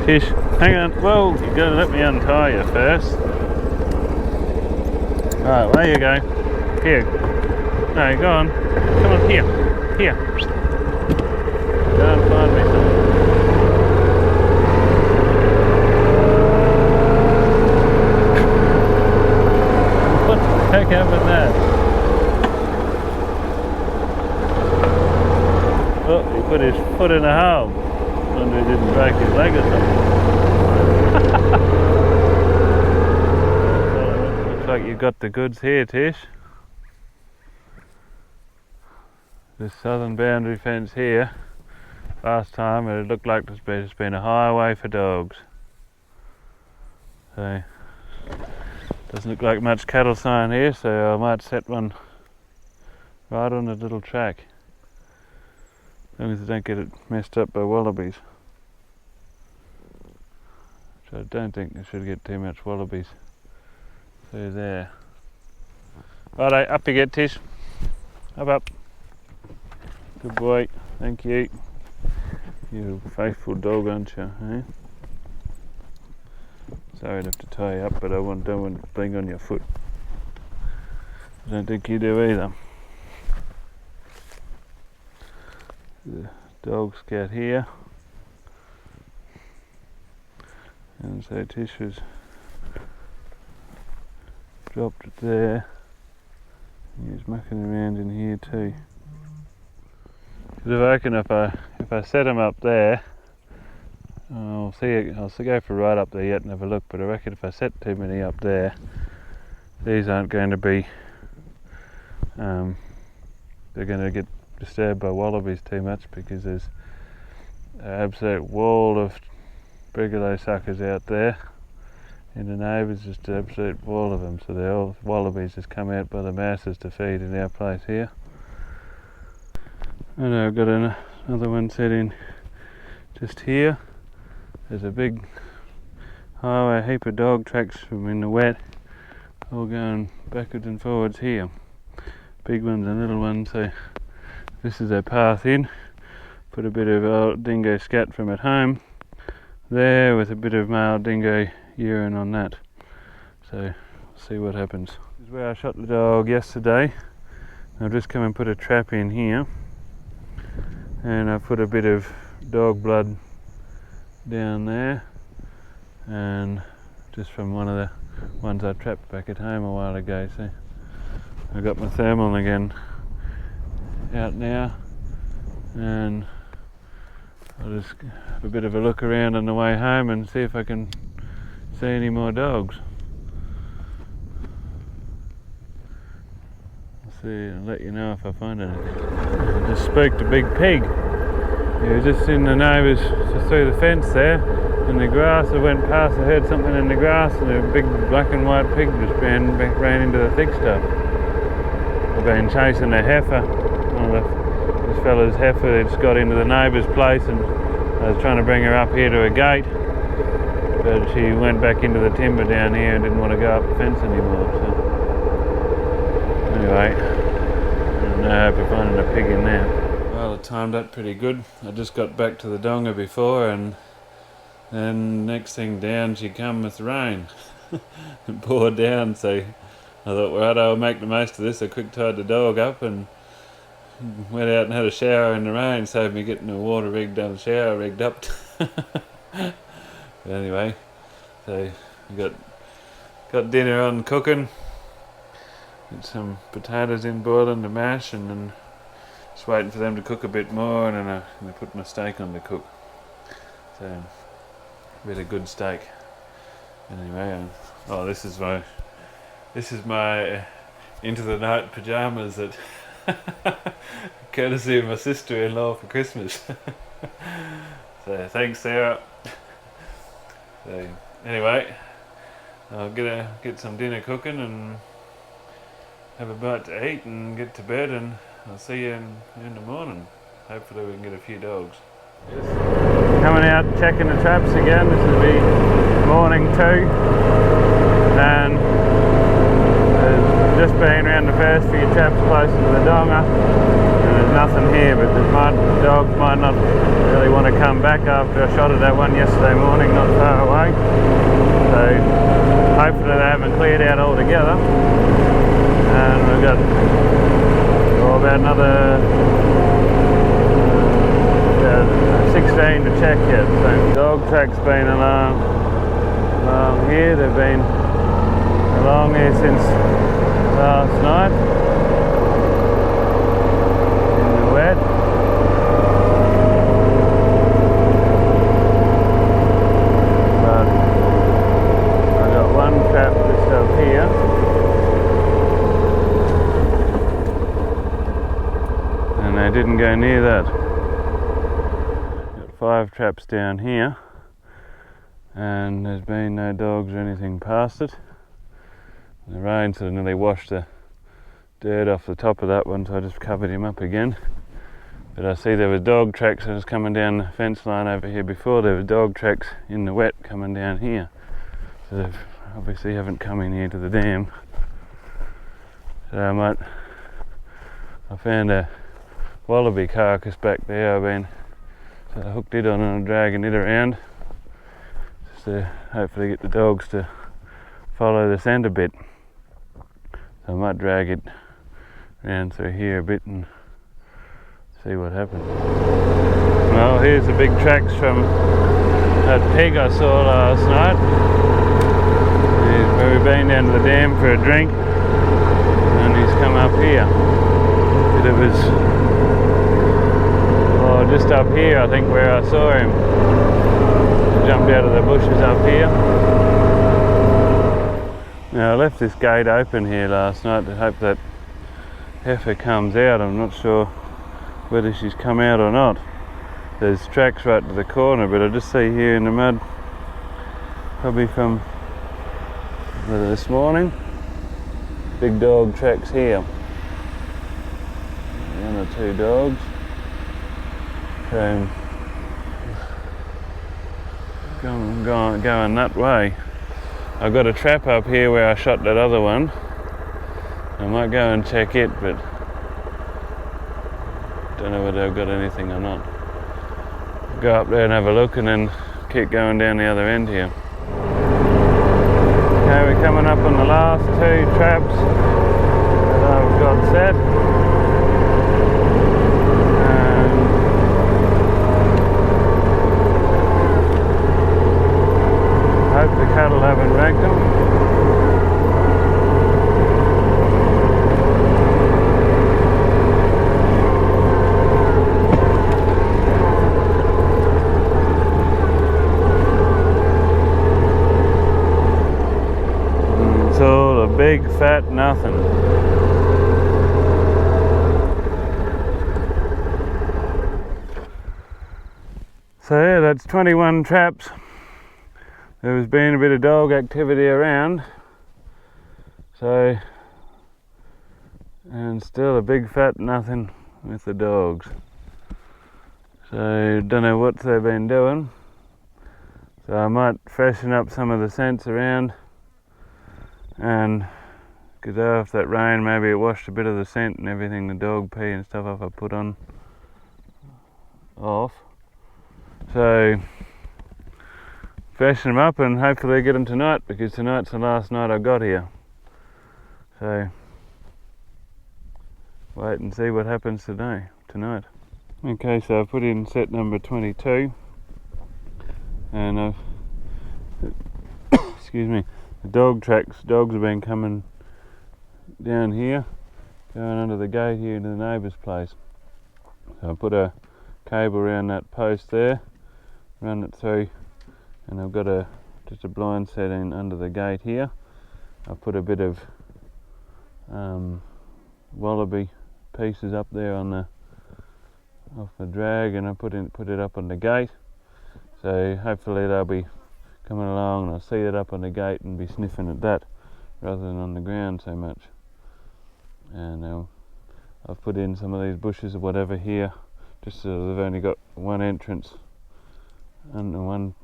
Tish, hang on. Whoa, you're going to let me untie you first. Alright, there you go. Here. No, go on. Come on, here. Here. Go and find me something. What the heck happened there? Oh, he put his foot in a hole. Wonder he didn't break his leg or something. Looks like you got the goods here, Tish. This southern boundary fence here. Last time it looked like there's been a highway for dogs. So doesn't look like much cattle sign here, so I might set one right on the little track. As long as I don't get it messed up by wallabies. Which I don't think I should get too much wallabies. So there. Righto, up you get, Tish. Up. Good boy, thank you. You faithful dog, aren't you, eh? Sorry I'd have to tie you up, but I don't want to bling on your foot. I don't think you do either. The dog scat here. And so Tish was dropped it there. He's mucking around in here too. Because I reckon if I set him up there, I'll go for right up there yet and have a look, but I reckon if I set too many up there, these aren't going to be, they're going to get disturbed by wallabies too much, because there's an absolute wall of brigalow suckers out there in the neighbours, just an absolute wall of them, so the old wallabies just come out by the masses to feed in our place here. And I've got another one set in just here. There's a big highway, a heap of dog tracks from in the wet, all going backwards and forwards here. Big ones and little ones, so this is their path in. Put a bit of old dingo scat from at home there with a bit of male dingo urine on that. So we'll see what happens. This is where I shot the dog yesterday. I've just come and put a trap in here. And I put a bit of dog blood down there, and just from one of the ones I trapped back at home a while ago. So I got my thermal again out now, and I'll just have a bit of a look around on the way home and see if I can see any more dogs. I'll let you know if I find anything. I just spooked a big pig. He was just in the neighbours, just through the fence there, in the grass. I went past, I heard something in the grass, and a big black and white pig just ran into the thick stuff. I've been chasing a heifer. This fella's heifer had just got into the neighbour's place, and I was trying to bring her up here to a gate, but she went back into the timber down here and didn't want to go up the fence anymore. So anyway, I hope we're finding a pig in there. Well, I timed that pretty good. I just got back to the donga before, and then next thing down she come with rain. It poured down, so I thought, right, I'll make the most of this. I quick tied the dog up and went out and had a shower in the rain, saved me getting the water shower rigged up. But anyway, so we got dinner on cooking. Get some potatoes in boiling to mash, and then just waiting for them to cook a bit more, and then I put my steak on to cook. So a bit of good steak. Anyway, this is my into the night pajamas that courtesy of my sister-in-law for Christmas. So thanks, Sarah. So anyway, I'll get some dinner cooking and have a bite to eat and get to bed, and I'll see you in the morning. Hopefully we can get a few dogs. Just coming out checking the traps again. This will be morning 2, and I've just been around the first few traps closer to the donga, and there's nothing here, but the dogs might not really want to come back after I shot at that one yesterday morning, not far away. So hopefully they haven't cleared out altogether. And we've got about another 16 to check yet. So dog track's been along here. They've been along here since last night in the wet. But I got one trap just up here. And they didn't go near that. Got 5 traps down here, and there's been no dogs or anything past it. The rain sort of nearly washed the dirt off the top of that one, so I just covered him up again. But I see there were dog tracks that was coming down the fence line over here before. There were dog tracks in the wet coming down here. So they obviously haven't come in here to the dam. So I found a wallaby carcass back there. So I hooked it on and I'm dragging it around just to hopefully get the dogs to follow the scent a bit. So I might drag it around through here a bit and see what happens. Well, here's the big tracks from that pig I saw last night. We've been down to the dam for a drink and he's come up here. It was just up here, I think, where I saw him. He jumped out of the bushes up here. Now I left this gate open here last night to hope that heifer comes out. I'm not sure whether she's come out or not. There's tracks right to the corner, but I just see here in the mud, probably from this morning, big dog tracks here. 1 or 2 dogs. Going that way. I've got a trap up here where I shot that other one. I might go and check it, but don't know whether I've got anything or not. Go up there and have a look and then keep going down the other end here. Okay, we're coming up on the last 2 traps that I've got set. Hope the cattle haven't wrecked them. It's all a big fat nothing. So yeah, that's 21 traps. There's been a bit of dog activity around, and still a big fat nothing with the dogs. So don't know what they've been doing. So I might freshen up some of the scents around, and because after that rain maybe it washed a bit of the scent and everything, the dog pee and stuff I put on off. So freshen them up and hopefully get them tonight, because tonight's the last night I got here. So wait and see what happens tonight. Okay, so I've put in set number 22 and I've excuse me, the dogs have been coming down here, going under the gate here into the neighbour's place. So I put a cable around that post there, run it through, and I've got just a blind set in under the gate here. I've put a bit of wallaby pieces up there off the drag, and I put it up on the gate. So hopefully they'll be coming along and I'll see it up on the gate and be sniffing at that rather than on the ground so much. And I've put in some of these bushes or whatever here, just so they've only got one entrance and one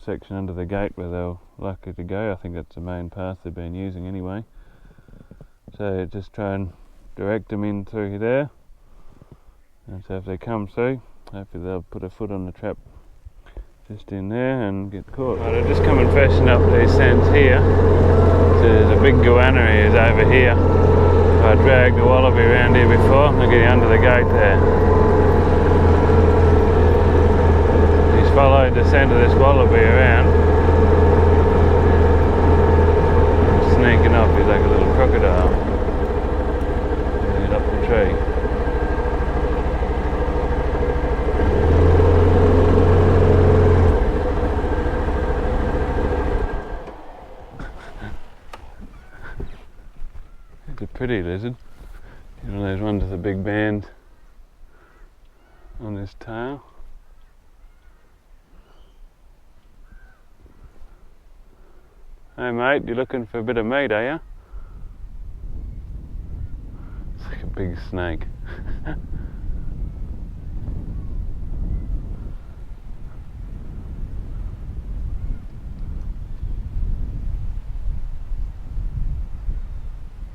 section under the gate where they're likely to go. I think that's the main path they've been using anyway. So just try and direct them in through there, And so if they come through, hopefully they'll put a foot on the trap just in there and get caught. Right, I've just come and freshened up these scents here. So there's a big goanna is over here. I dragged the wallaby around here before. Look at you under the gate there. He's followed the scent of this wallaby around. He's sneaking off, he's like a little crocodile. He's up the tree. It's a pretty lizard. You know those ones with a big band on his tail. Hey mate, you looking for a bit of meat, are you? It's like a big snake.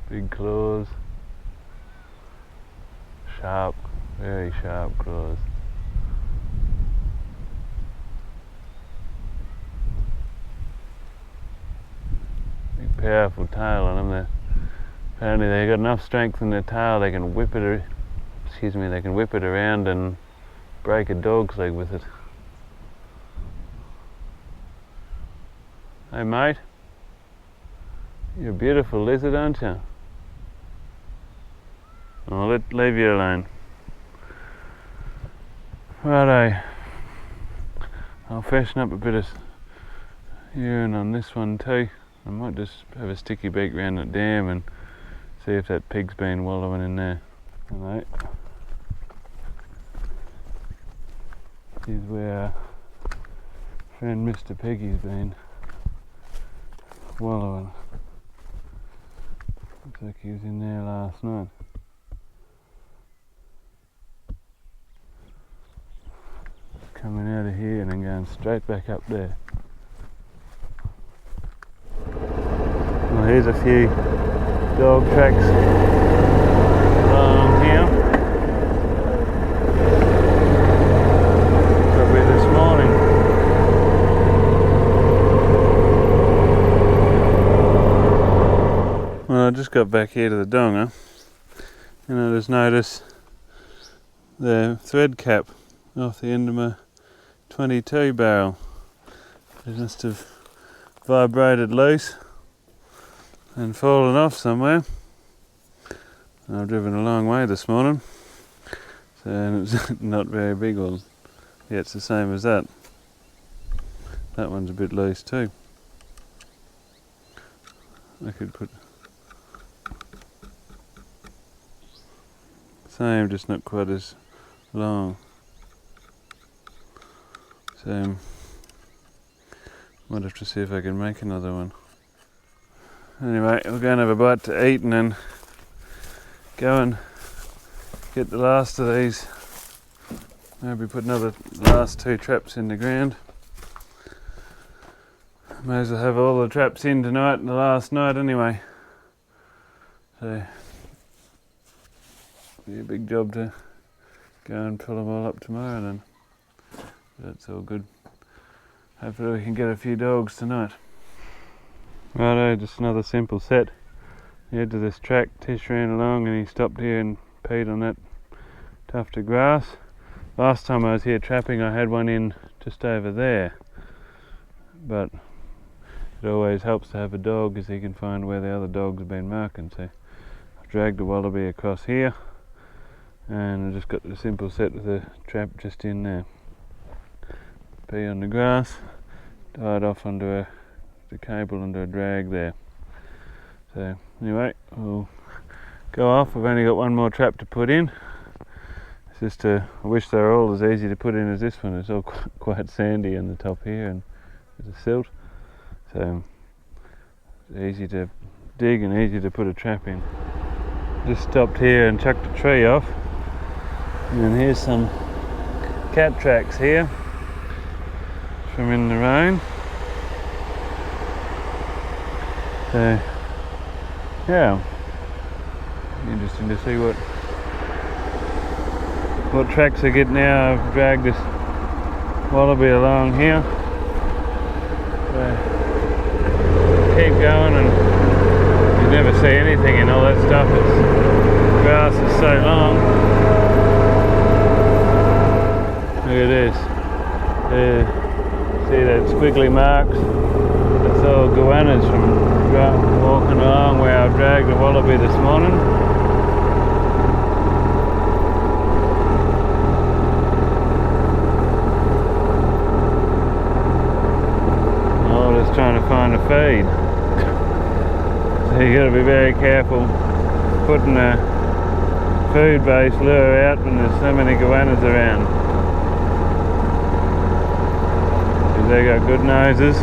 Big claws. Sharp, very sharp claws. Big powerful tail on them. Apparently they've got enough strength in their tail they can whip it, they can whip it around and break a dog's leg with it. Hey mate, you're a beautiful lizard, aren't you? I'll leave you alone. Righto, I'll freshen up a bit of urine on this one too. I might just have a sticky beak round that dam and see if that pig's been wallowing in there. Alright. Here's where our friend Mr. Piggy's been wallowing. Looks like he was in there last night. Coming out of here and then going straight back up there. Well, here's a few dog tracks along here. Probably this morning. Well, I just got back here to the donga and I just noticed the thread cap off the end of my 22 barrel. It must have vibrated loose and fallen off somewhere. I've driven a long way this morning, so and it's not very big. Well, yeah, it's the same as that. That one's a bit loose too. I could put same, just not quite as long. So might have to see if I can make another one. Anyway, we'll go and have a bite to eat and then go and get the last of these. Maybe put another last 2 traps in the ground. May as well have all the traps in tonight and the last night anyway. So be a big job to go and pull them all up tomorrow then. That's all good. Hopefully we can get a few dogs tonight. Righto, just another simple set. The edge of this track, Tish ran along and he stopped here and peed on that tuft of grass. Last time I was here trapping I had one in just over there. But it always helps to have a dog because he can find where the other dogs have been marking. So I've dragged the wallaby across here and I just got the simple set with the trap just in there. Pee on the grass, tied off under the cable under a drag there. So anyway, we'll go off. I've only got one more trap to put in. It's just I wish they were all as easy to put in as this one. It's all quite sandy on the top here and there's a silt. So it's easy to dig and easy to put a trap in. Just stopped here and chucked a tree off. And then here's some cat tracks here from in the rain. So yeah, interesting to see what what tracks I get now. I've dragged this wallaby along here. Keep going, and you never see anything in all that stuff. It's grass is so long. Look at this. See that squiggly marks? That's all goannas from walking along where I dragged the wallaby this morning. Trying to find a feed. So you got to be very careful putting a food-based lure out when there's so many goannas around, because they got good noses.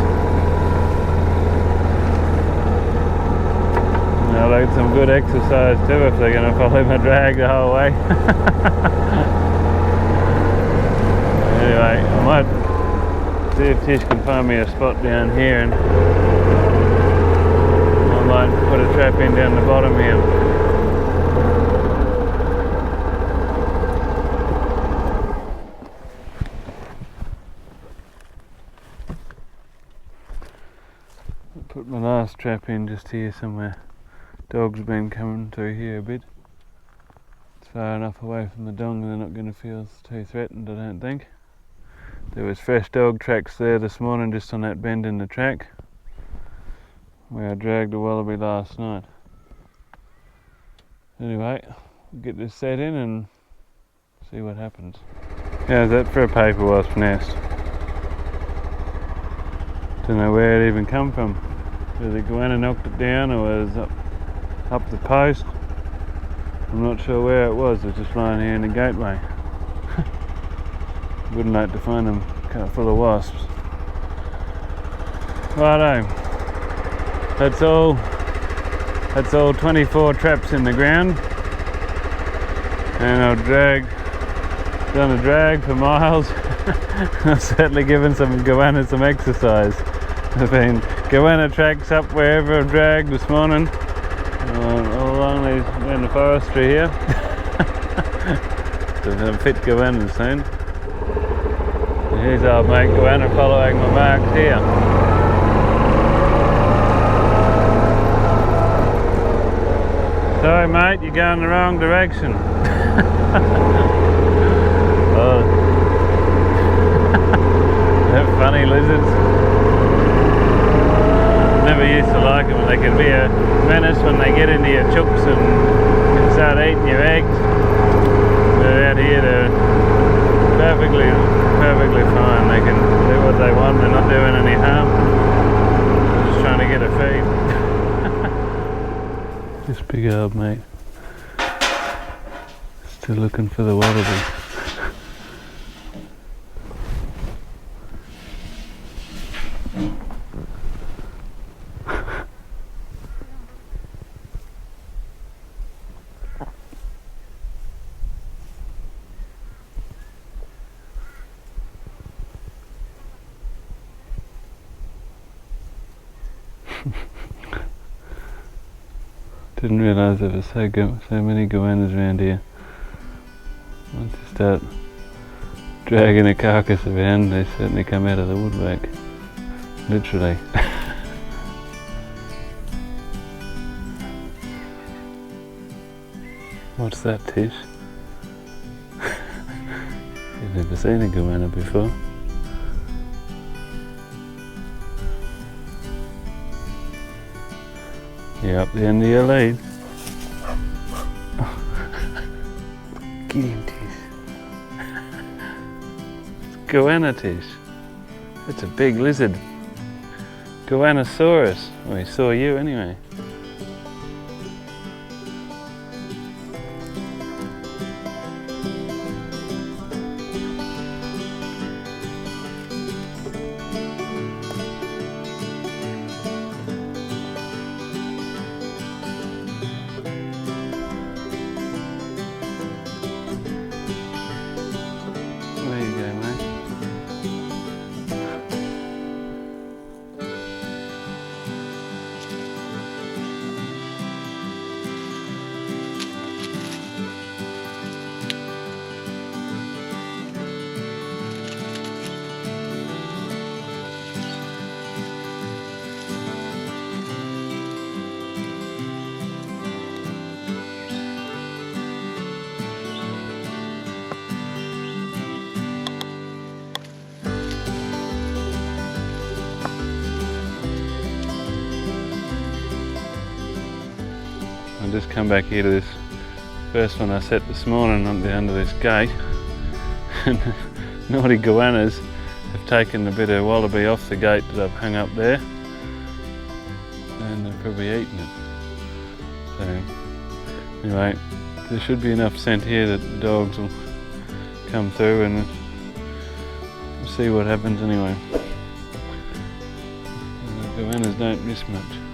And they'll need some good exercise too if they're going to follow my drag the whole way. Anyway, I might see if Tish can find me a spot down here, and I might put a trap in down the bottom here. I'll put my last trap in just here somewhere. Dog's been coming through here a bit. It's far enough away from the dong and they're not going to feel too threatened, I don't think. There was fresh dog tracks there this morning just on that bend in the track where I dragged a wallaby last night. Anyway, we'll get this set in and see what happens. How's that for a paper wasp nest? Don't know where it even come from. Whether the goanna knocked it down or was up the post. I'm not sure where it was. It was just lying here in the gateway. Wouldn't like to find them full of wasps. Righto. That's all 24 traps in the ground. And I've done a drag for miles. I've certainly given some goannas some exercise. There've been goanna tracks up wherever I've dragged this morning. All along in the forestry here. To fit goannas soon. Here's our mate goanna following my marks here. Sorry mate, you're going the wrong direction. Oh. They're funny lizards. Never used to like them. They can be a menace when they get into your chooks and can start eating your eggs. But out here they're perfectly fine. They can do what they want. They're not doing any harm. They're just trying to get a feed. This big old mate still looking for the wallaby. Didn't realise there was so many goannas around here. Once you start dragging a carcass around, they certainly come out of the woodwork. Literally. What's that, Tish? You've never seen a goanna before. You're up the end of your lead. Get him, Tish. It's goanna, Tish. It's a big lizard. Goannosaurus. Well, he saw you anyway. There you go, mate. just come back here to this first one I set this morning under this gate, and naughty goannas have taken a bit of wallaby off the gate that I've hung up there, and they've probably eaten it. So anyway, there should be enough scent here that the dogs will come through, and we'll see what happens anyway. The goannas don't miss much.